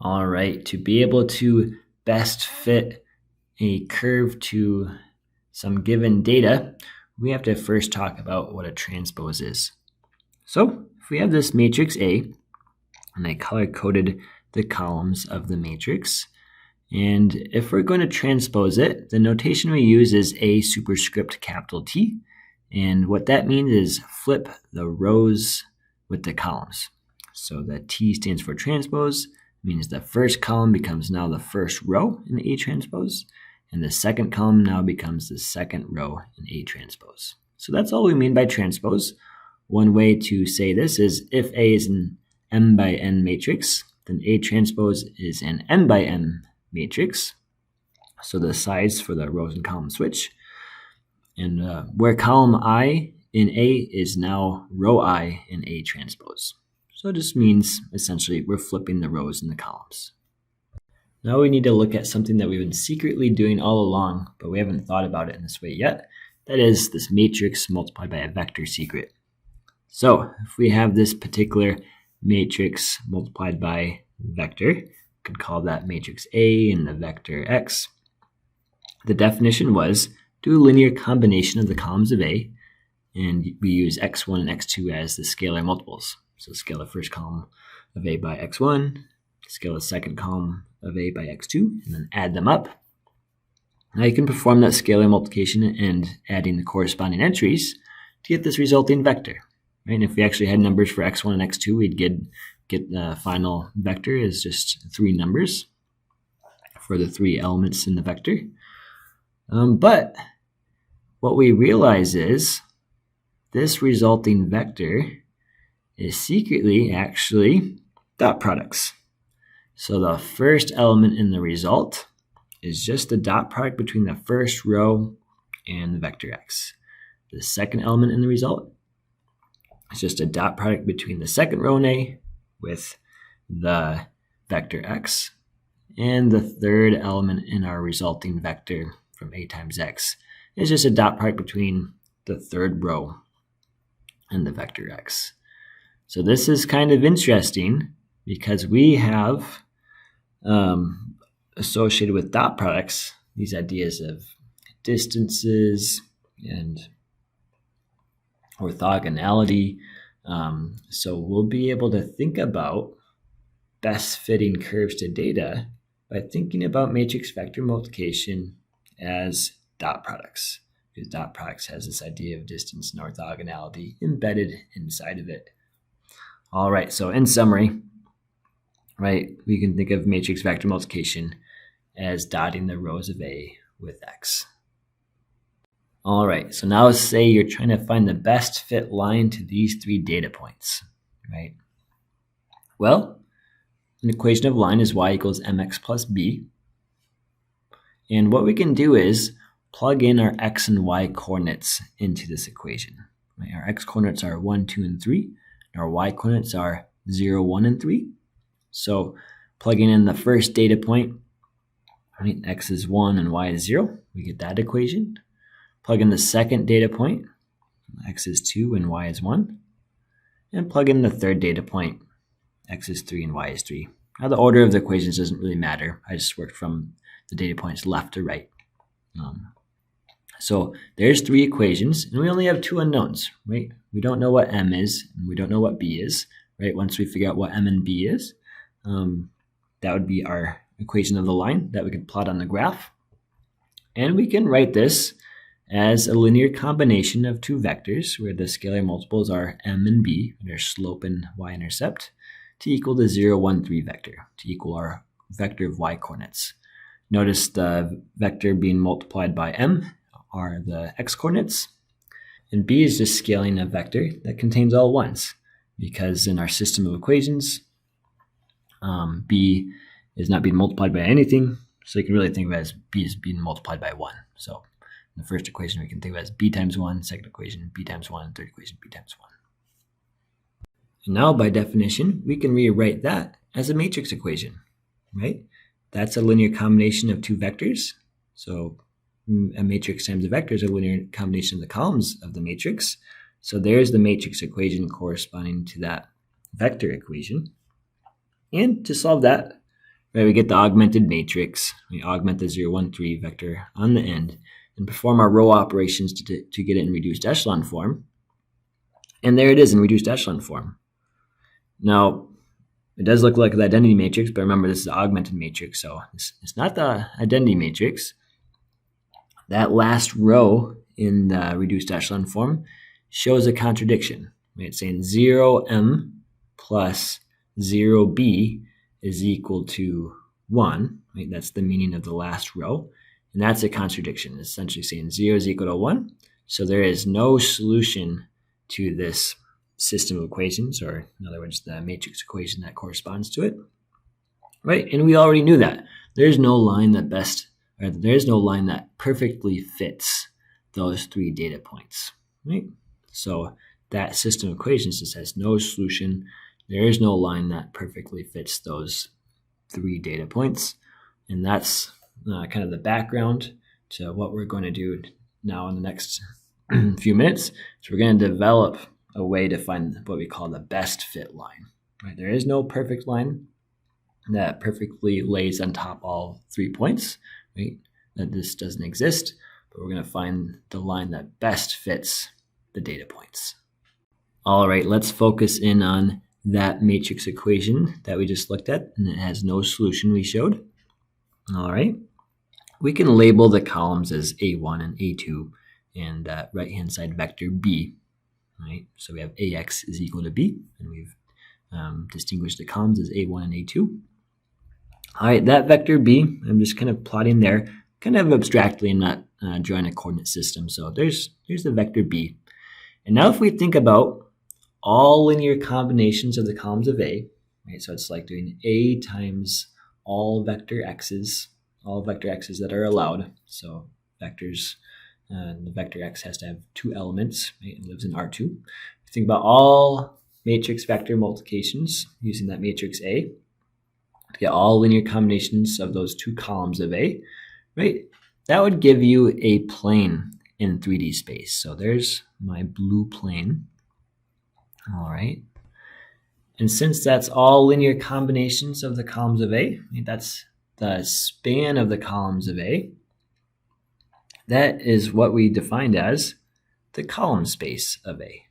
All right, to be able to best fit a curve to some given data, we have to first talk about what a transpose is. So if we have this matrix A, and I color-coded the columns of the matrix, and if we're going to transpose it, the notation we use is A superscript capital T, and what that means is flip the rows with the columns. So the T stands for transpose, means the first column becomes now the first row in A transpose, and the second column now becomes the second row in A transpose. So that's all we mean by transpose. One way to say this is if A is an m by n matrix, then A transpose is an n by n matrix. So the size for the rows and columns switch. And where column I in A is now row I in A transpose. So it just means, essentially, we're flipping the rows and the columns. Now we need to look at something that we've been secretly doing all along, but we haven't thought about it in this way yet. That is this matrix multiplied by a vector secret. So if we have this particular matrix multiplied by vector, we could call that matrix A and the vector x. The definition was do a linear combination of the columns of A, and we use x1 and x2 as the scalar multiples. So scale the first column of A by x1, scale the second column of A by x2, and then add them up. Now you can perform that scalar multiplication and adding the corresponding entries to get this resulting vector. Right? And if we actually had numbers for x1 and x2, we'd get the final vector as just 3 numbers for the 3 elements in the vector. But what we realize is this resulting vector is secretly actually dot products. So the first element in the result is just the dot product between the first row and the vector x. The second element in the result is just a dot product between the second row in A with the vector x. And the third element in our resulting vector from A times x is just a dot product between the third row and the vector x. So this is kind of interesting because we have associated with dot products these ideas of distances and orthogonality. So we'll be able to think about best fitting curves to data by thinking about matrix vector multiplication as dot products, because dot products has this idea of distance and orthogonality embedded inside of it. All right, so in summary, right, we can think of matrix vector multiplication as dotting the rows of A with X. All right, so now let's say you're trying to find the best fit line to these 3 data points, right? Well, an equation of line is y equals mx plus b. And what we can do is plug in our x and y coordinates into this equation. Right? Our x coordinates are 1, 2, and 3. Our y coordinates are 0, 1, and 3. So plugging in the first data point, right, x is 1 and y is 0, we get that equation. Plug in the second data point, x is 2 and y is 1. And plug in the third data point, x is 3 and y is 3. Now the order of the equations doesn't really matter. I just worked from the data points left to right. So there's 3 equations, and we only have 2 unknowns, right? We don't know what m is, and we don't know what b is, right? Once we figure out what m and b is, that would be our equation of the line that we could plot on the graph. And we can write this as a linear combination of 2 vectors where the scalar multiples are m and b, their slope and y-intercept, to equal the 0, 1, 3 vector, to equal our vector of y-coordinates. Notice the vector being multiplied by m are the x-coordinates, and b is just scaling a vector that contains all 1s, because in our system of equations, b is not being multiplied by anything, so you can really think of it as b is being multiplied by 1. So in the first equation, we can think of it as b times 1, second equation, b times 1, third equation, b times 1. And now, by definition, we can rewrite that as a matrix equation, right? That's a linear combination of 2 vectors. So a matrix times a vector is a linear combination of the columns of the matrix. So there's the matrix equation corresponding to that vector equation. And to solve that, Right, we get the augmented matrix. We augment the 0, 1, 3 vector on the end and perform our row operations to get it in reduced echelon form. And there it is in reduced echelon form. Now, it does look like the identity matrix, but remember this is the augmented matrix, so it's not the identity matrix. That last row in the reduced echelon form shows a contradiction. Right? It's saying 0m plus 0b is equal to 1. Right? That's the meaning of the last row. And that's a contradiction. It's essentially saying 0 is equal to 1. So there is no solution to this system of equations, or in other words, the matrix equation that corresponds to it. Right? And we already knew that. There's no line that perfectly fits those 3 data points. Right? So that system of equations just has no solution. There is no line that perfectly fits those 3 data points. And that's kind of the background to what we're going to do now in the next few minutes. So we're going to develop a way to find what we call the best fit line. Right? There is no perfect line that perfectly lays on top all 3 points. Right? That this doesn't exist, but we're going to find the line that best fits the data points. All right, let's focus in on that matrix equation that we just looked at, and it has no solution we showed. All right, we can label the columns as A1 and A2 and that right-hand side vector B. Right, so we have AX is equal to B, and we've distinguished the columns as A1 and A2. All right, that vector B, I'm just kind of plotting there, kind of abstractly. I'm not drawing a coordinate system. So here's the vector B. And now if we think about all linear combinations of the columns of A, right? So it's like doing A times all vector x's that are allowed. So vectors, the vector x has to have 2 elements, right? It lives in R2. Think about all matrix vector multiplications using that matrix A to get all linear combinations of those 2 columns of A, right? That would give you a plane in 3D space. So there's my blue plane. All right. And since that's all linear combinations of the columns of A, that's the span of the columns of A, that is what we defined as the column space of A.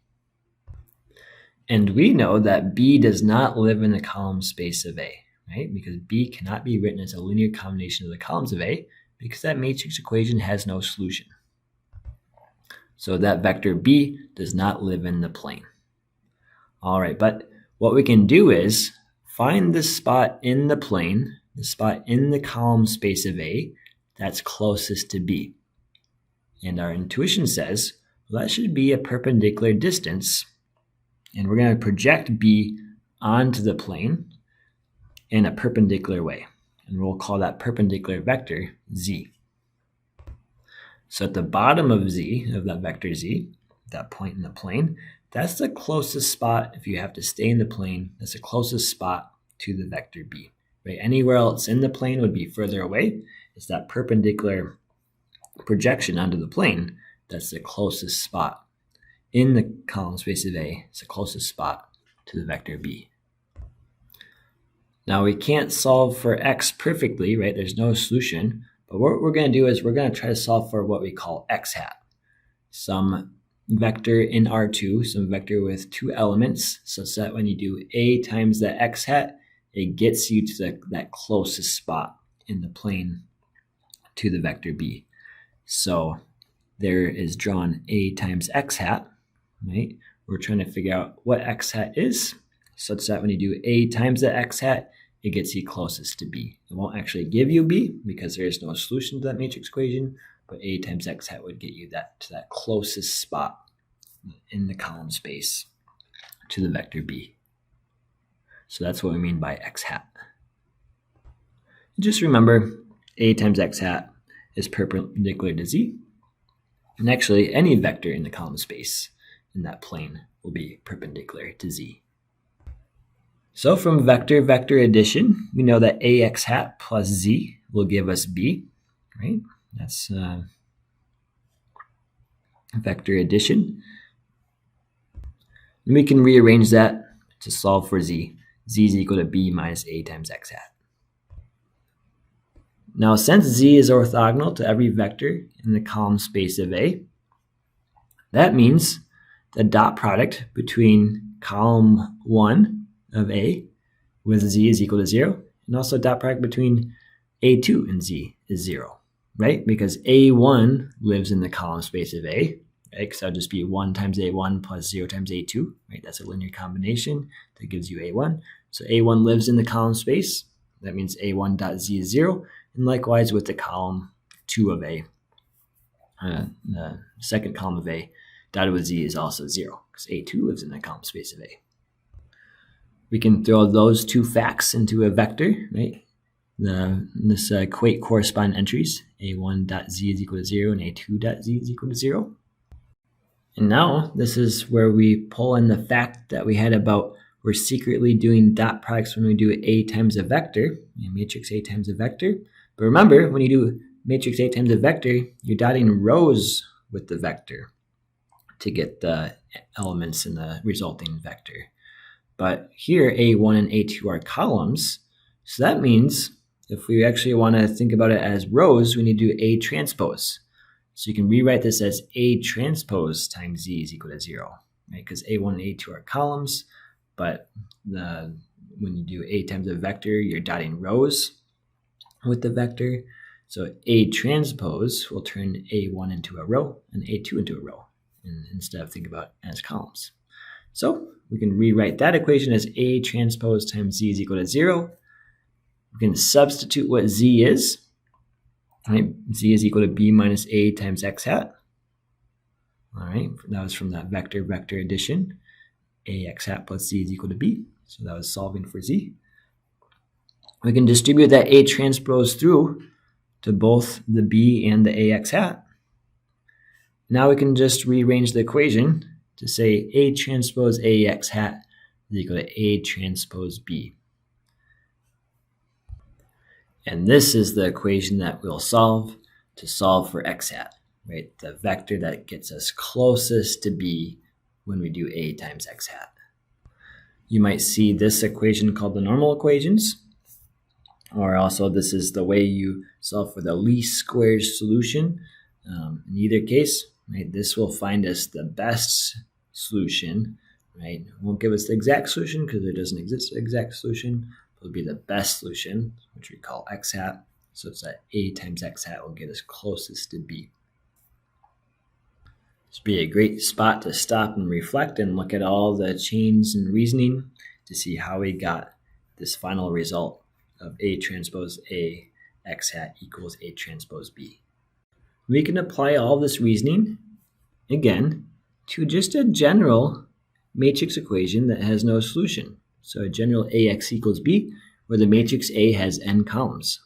And we know that B does not live in the column space of A, right? Because B cannot be written as a linear combination of the columns of A because that matrix equation has no solution. So that vector B does not live in the plane. All right, but what we can do is find the spot in the plane, the spot in the column space of A that's closest to B. And our intuition says, well, that should be a perpendicular distance. And we're going to project B onto the plane in a perpendicular way. And we'll call that perpendicular vector Z. So at the bottom of Z, of that vector Z, that point in the plane, that's the closest spot. If you have to stay in the plane, that's the closest spot to the vector B. Right? Anywhere else in the plane would be further away. It's that perpendicular projection onto the plane that's the closest spot in the column space of A. It's the closest spot to the vector B. Now we can't solve for x perfectly, right? There's no solution. But what we're going to do is we're going to try to solve for what we call x hat. Some vector in R2, some vector with 2 elements, such that when you do A times the x hat, it gets you to that closest spot in the plane to the vector B. So there is drawn A times x hat, right? We're trying to figure out what x hat is, such that when you do A times the x hat, it gets you closest to B. It won't actually give you B because there is no solution to that matrix equation, but A times x hat would get you to that closest spot in the column space to the vector B. So that's what we mean by x hat. Just remember, A times x hat is perpendicular to Z. And actually, any vector in the column space in that plane will be perpendicular to Z. So from vector-vector addition, we know that AX hat plus Z will give us B, right? That's vector addition. And we can rearrange that to solve for Z. Z is equal to B minus A times X hat. Now, since Z is orthogonal to every vector in the column space of A, that means the dot product between column 1 of A with Z is equal to 0, and also dot product between A2 and Z is 0, right? Because A1 lives in the column space of A, right? Because that would just be 1 times A1 plus 0 times A2, right? That's a linear combination that gives you A1. So A1 lives in the column space. That means A1 dot Z is 0. And likewise with the column 2 of A, the second column of A, dotted with Z is also 0, because A2 lives in the column space of A. We can throw those two facts into a vector, right? This equate corresponding entries. A1 dot Z is equal to 0 and A2 dot Z is equal to 0. And now this is where we pull in the fact that we had about we're secretly doing dot products when we do A times a vector, matrix A times a vector. But remember, when you do matrix A times a vector, you're dotting rows with the vector to get the elements in the resulting vector. But here, A1 and A2 are columns. So that means if we actually want to think about it as rows, we need to do A transpose. So you can rewrite this as A transpose times Z is equal to 0, right? Because A1 and A2 are columns, but when you do A times a vector, you're dotting rows with the vector. So A transpose will turn A1 into a row and A2 into a row, and instead of thinking about it as columns. So we can rewrite that equation as A transpose times Z is equal to 0. We can substitute what Z is. Right? Z is equal to B minus A times X hat. All right, that was from that vector addition. AX hat plus Z is equal to B. So that was solving for Z. We can distribute that A transpose through to both the B and the AX hat. Now we can just rearrange the equation to say A transpose AX hat is equal to A transpose B. And this is the equation that we'll solve to solve for X hat, right? The vector that gets us closest to B when we do A times X hat. You might see this equation called the normal equations, or also this is the way you solve for the least squares solution. In either case, right, this will find us the best solution, right? It won't give us the exact solution because there doesn't exist an exact solution. It'll be the best solution, which we call X hat. So it's that A times X hat will get us closest to B. This would be a great spot to stop and reflect and look at all the chains and reasoning to see how we got this final result of A transpose A X hat equals A transpose B. We can apply all this reasoning, again, to just a general matrix equation that has no solution. So a general AX equals B, where the matrix A has n columns.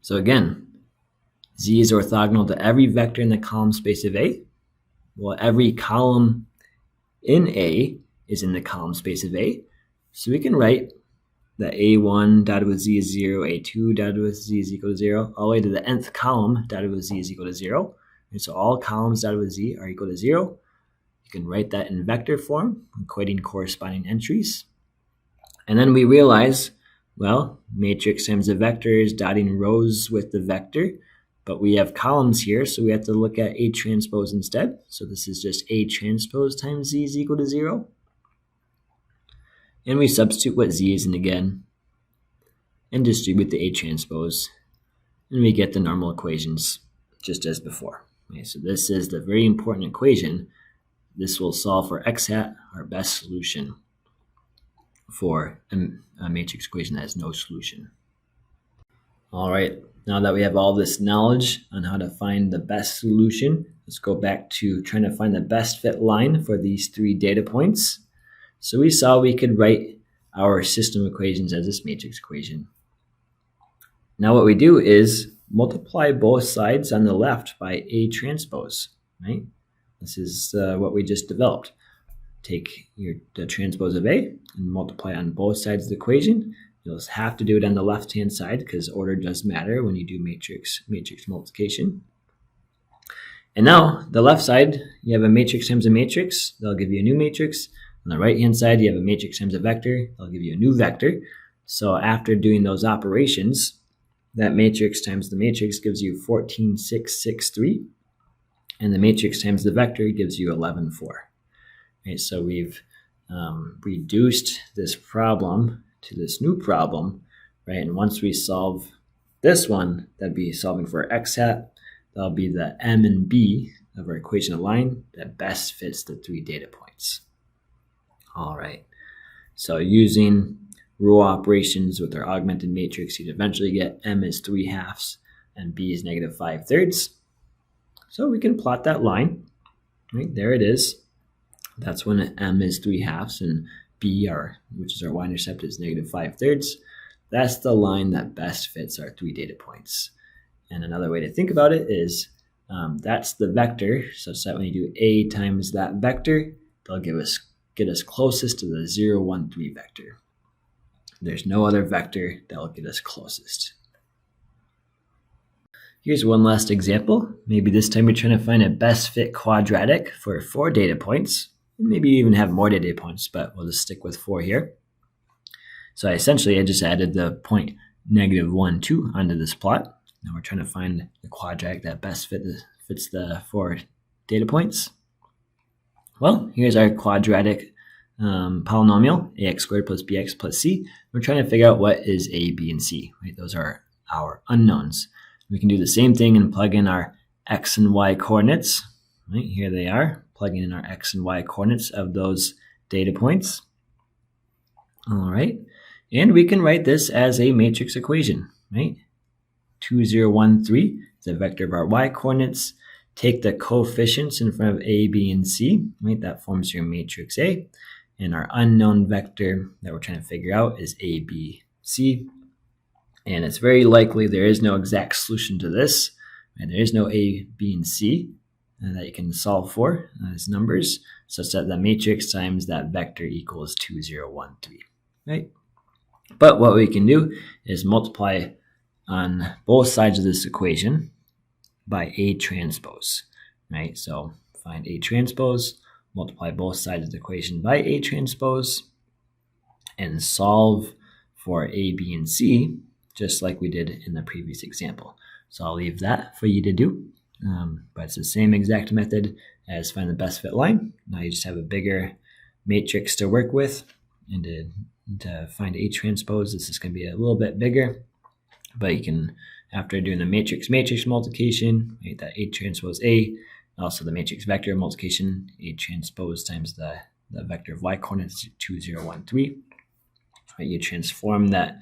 So again, Z is orthogonal to every vector in the column space of A. Well, every column in A is in the column space of A. So we can write that A1 dotted with Z is 0, A2 dotted with Z is equal to 0, all the way to the nth column dotted with Z is equal to 0. And so all columns dotted with Z are equal to 0. You can write that in vector form, equating corresponding entries. And then we realize, well, matrix times a vector is dotting rows with the vector, but we have columns here, so we have to look at A transpose instead. So this is just A transpose times Z is equal to 0. And we substitute what Z is in again and distribute the A transpose. And we get the normal equations just as before. Okay, so this is the very important equation. This will solve for X hat, our best solution for a matrix equation that has no solution. All right, now that we have all this knowledge on how to find the best solution, let's go back to trying to find the best fit line for these three data points. So we saw we could write our system equations as this matrix equation. Now what we do is multiply both sides on the left by A transpose, right? This is what we just developed. Take the transpose of A and multiply on both sides of the equation. You'll just have to do it on the left-hand side because order does matter when you do matrix multiplication. And now, the left side, you have a matrix times a matrix. They'll give you a new matrix. On the right-hand side, you have a matrix times a vector. They'll give you a new vector. So after doing those operations, that matrix times the matrix gives you 14, 6, 6, 3. And the matrix times the vector gives you 11, 4. Right, so we've reduced this problem to this new problem, right? And once we solve this one, that'd be solving for x hat. That'll be the m and b of our equation of line that best fits the 3 data points. All right, so using row operations with our augmented matrix, you'd eventually get m is 3/2 and b is -5/3. So we can plot that line, right? There it is. That's when m is 3/2 and b, which is our y-intercept, is -5/3. That's the line that best fits our 3 data points. And another way to think about it is that's the vector, such that when you do a times that vector, they'll get us closest to the 0, 1, 3 vector. There's no other vector that will get us closest. Here's one last example. Maybe this time you're trying to find a best fit quadratic for 4 data points. Maybe you even have more data points, but we'll just stick with 4 here. So I just added the point -1, 2 onto this plot. Now we're trying to find the quadratic that best fits the 4 data points. Well, here's our quadratic polynomial, ax squared plus bx plus c. We're trying to figure out what is a, b, and c. Right? Those are our unknowns. We can do the same thing and plug in our x and y coordinates. Right? Here they are, plugging in our x and y coordinates of those data points. All right, and we can write this as a matrix equation. Right? 2, 0, 1, 3 is a vector of our y coordinates. Take the coefficients in front of a, b, and c. Right? That forms your matrix A. And our unknown vector that we're trying to figure out is a, b, c. And it's very likely there is no exact solution to this. And there is no a, b, and c that you can solve for as numbers, such that the matrix times that vector equals 2, 0, 1, 3. Right? But what we can do is multiply on both sides of this equation by A transpose. Right? So find A transpose, multiply both sides of the equation by A transpose, and solve for A, B, and C, just like we did in the previous example. So I'll leave that for you to do, but it's the same exact method as find the best fit line. Now you just have a bigger matrix to work with, and to find A transpose, this is going to be a little bit bigger, but you can, after doing the matrix multiplication, right, that A transpose A, also the matrix vector multiplication, A transpose times the vector of y coordinates, 2, 0, 1, 3. Right, you transform that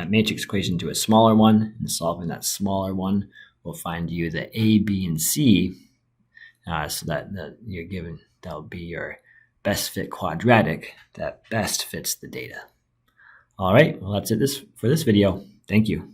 matrix equation to a smaller one, and solving that smaller one will find you the A, B, and C, so that you're given, that'll be your best fit quadratic that best fits the data. All right, well, that's it for this video. Thank you.